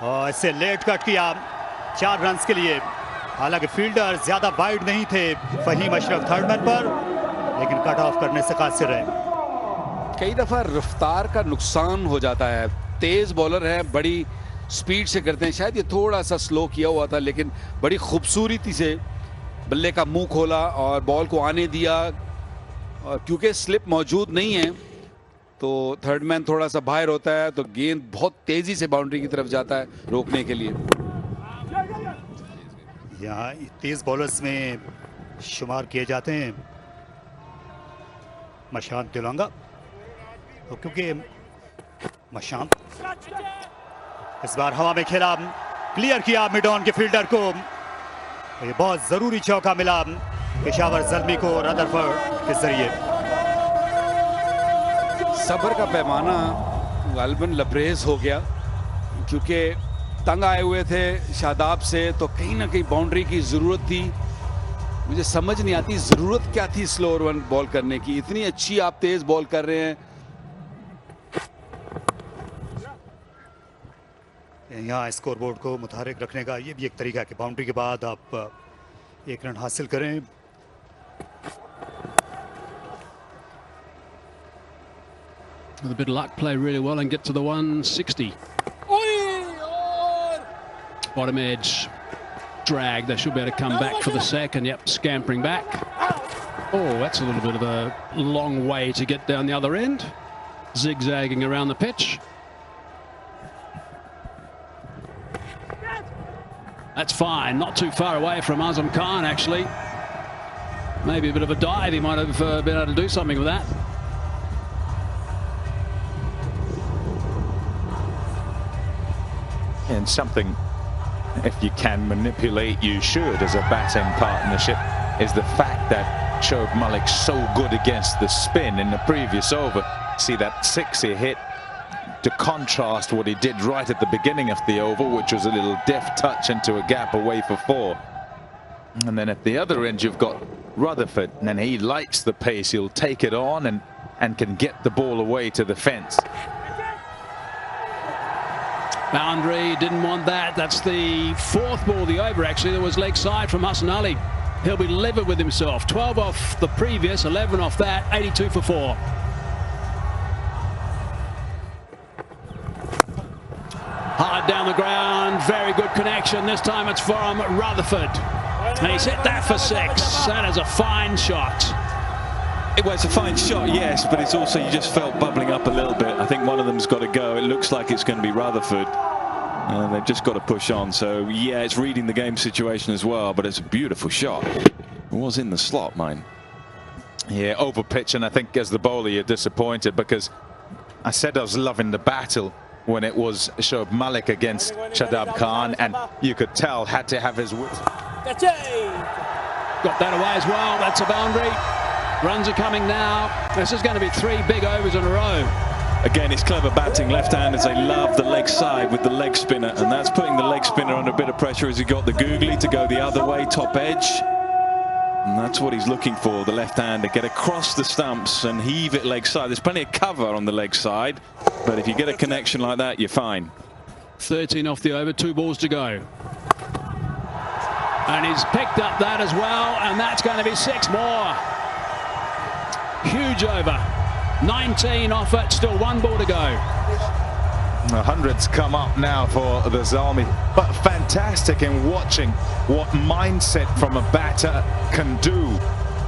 और इसे late cut किया 4 रन्स के लिए। हालांकि फील्डर ज्यादा वाइड नहीं थे फहीम अशरफ थर्ड मैन पर, लेकिन कट ऑफ करने से कासिर रहे। कई दफा रफ्तार का नुकसान हो जाता है। तेज बॉलर है, बड़ी स्पीड से करते हैं। शायद ये थोड़ा सा स्लो किया हुआ था, लेकिन बड़ी खूबसूरती से बल्ले का मुंह खोला और बॉल को आने दिया। और क्योंकि स्लिप मौजूद नहीं है तो थर्ड मैन थोड़ा सा बाहर होता है, तो गेंद बहुत तेजी से बाउंड्री की तरफ जाता है रोकने के लिए। यहाँ तेज बॉलर्स में शुमार किए जाते हैं मशांत तिलंगा, तो क्योंकि मशांत इस बार हवा में खेला, क्लियर किया मिड ऑन के फील्डर को। ये बहुत जरूरी चौका मिला पेशावर ज़ल्मी को रदरफोर्ड के जरिए। सब्र का पैमाना गालिबन लबरेज हो गया, क्योंकि तंग आए हुए थे शादाब से, तो कहीं ना कहीं बाउंड्री की जरूरत थी। मुझे समझ नहीं आती जरूरत क्या थी स्लोअर वन बॉल करने की। इतनी अच्छी आप तेज बॉल कर रहे हैं। यहाँ स्कोरबोर्ड को मुतहरिक रखने का ये भी एक तरीका है कि बाउंड्री के बाद आप 1 रन हासिल करें। With a bit of luck, play really well and get to the 160. Bottom edge, drag. They should be able to come back for the second. Yep, scampering back. Oh, that's a little bit of a long way to get down the other end. Zigzagging around the pitch. That's fine, not too far away from Azam Khan actually. Maybe a bit of a dive, he might have been able to do something with that. And something, if you can manipulate, you should as a batting partnership, is the fact that Shoaib Malik's so good against the spin in the previous over. See that 6 he hit, to contrast what he did right at the beginning of the over, which was a little deft touch into a gap away for 4. And then at the other end you've got Rutherford, and he likes the pace. He'll take it on and can get the ball away to the fence. Boundary, didn't want that. That's the 4th ball of the over actually. There was leg side from Hassan Ali. He'll be livid with himself. 12 off the previous, 11 off that, 82 for 4. Hard down the ground, very good connection. This time it's from Rutherford. And he's hit that for 6. That is a fine shot. Well, it's a fine shot, yes, but it's also, you just felt bubbling up a little bit. I think one of them's got to go. It looks like it's going to be Rutherford. And they've just got to push on. So, yeah, it's reading the game situation as well, but it's a beautiful shot. It was in the slot, mine. Yeah, over pitch, and I think as the bowler you're disappointed, because I said I was loving the battle when it was Shoaib Malik against Shadab Khan, and you could tell had to have his wits. Got that away as well. That's a boundary. Runs are coming now. This is going to be 3 big overs in a row. Again, it's clever batting. Left-handers, they love the leg side with the leg spinner, and that's putting the leg spinner under a bit of pressure as he got the googly to go the other way, top edge. And that's what he's looking for, the left-hander. Get across the stumps and heave it leg side. There's plenty of cover on the leg side, but if you get a connection like that, you're fine. 13 off the over, 2 balls to go. And he's picked up that as well, and that's going to be 6 more. Huge over. 19 off it, still 1 ball to go. The hundreds come up now for the Zalmi, but fantastic in watching what mindset from a batter can do.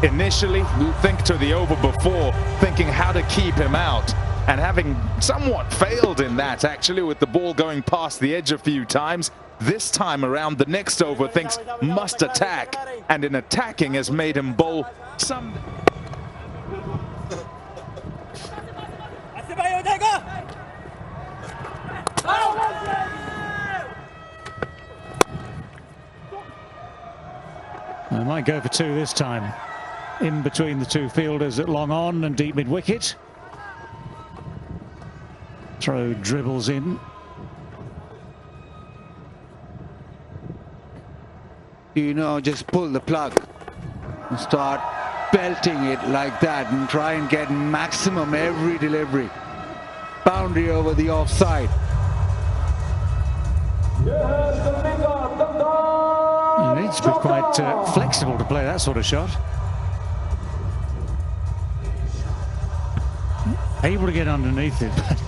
Initially, think to the over before, thinking how to keep him out, and having somewhat failed in that actually, with the ball going past the edge a few times. This time around, the next over thinks must attack, and in attacking has made him bowl some. I might go for 2 this time. In between the 2 fielders at long on and deep mid-wicket. Throw dribbles in. You know, just pull the plug and start belting it like that and try and get maximum every delivery. Boundary over the offside. needs to be quite flexible to play that sort of shot. Able to get underneath it, but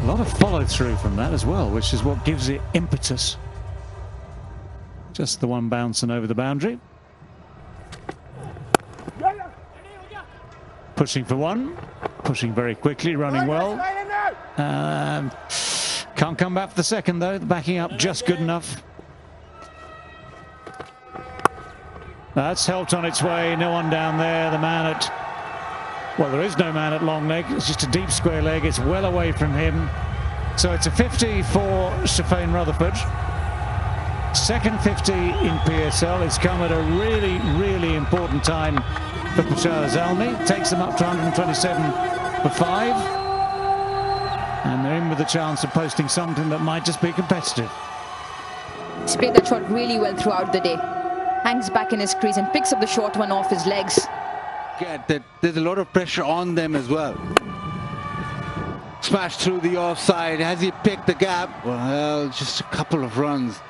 a lot of follow through from that as well, which is what gives it impetus. Just the one bouncing over the boundary. Pushing for one, pushing very quickly, running well. Can't come back for the second though, backing up just good enough. That's helped on its way, no one down there. The man at, well, there is no man at long leg, it's just a deep square leg, it's well away from him. So it's a 50 for Sherfane Rutherford. Second 50 in PSL. It's come at a really, really important time for Peshawar Zalmi. Takes them up to 127 for 5. And they're in with a chance of posting something that might just be competitive. He's played that shot really well throughout the day. Hangs back in his crease and picks up the short one off his legs. Get that there's a lot of pressure on them as well. Smash through the offside. Has he picked the gap? Well, just a couple of runs.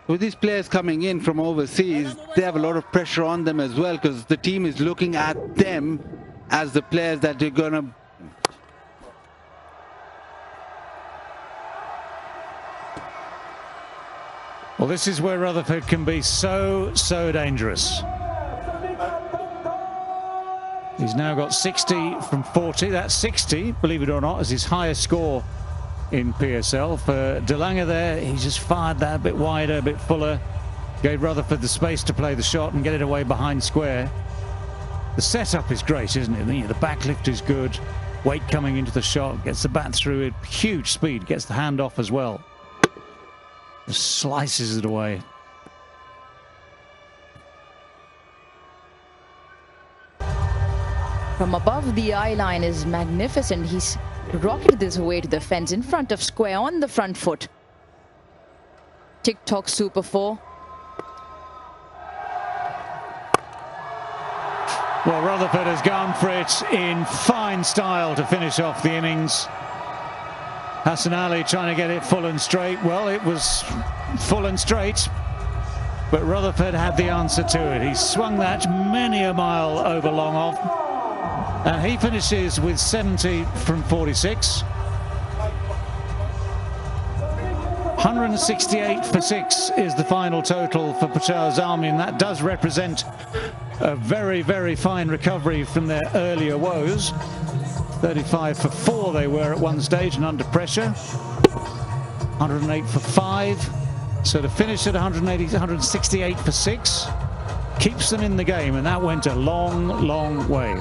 With these players coming in from overseas, they have a lot of pressure on them as well, because the team is looking at them as the players that they're going to... Well, this is where Rutherford can be so dangerous. He's now got 60 from 40. That 60, believe it or not, is his highest score in PSL. For De Lange there, he just fired that a bit wider, a bit fuller. Gave Rutherford the space to play the shot and get it away behind square. The setup is great, isn't it? The backlift is good. Weight coming into the shot, gets the bat through it. Huge speed, gets the hand off as well. Just slices it away. From above, the eye line is magnificent. He's rocketed this away to the fence in front of square on the front foot. TikTok Super 4. Well, Rutherford has gone for it in fine style to finish off the innings. Hassan Ali trying to get it full and straight. Well, it was full and straight, but Rutherford had the answer to it. He swung that many a mile over long off. And he finishes with 70 from 46. 168 for 6 is the final total for Peshawar Zalmi, and that does represent a very, very fine recovery from their earlier woes. 35 for 4 they were at one stage and under pressure. 108 for 5. So to finish at 168 for 6 keeps them in the game, and that went a long, long way.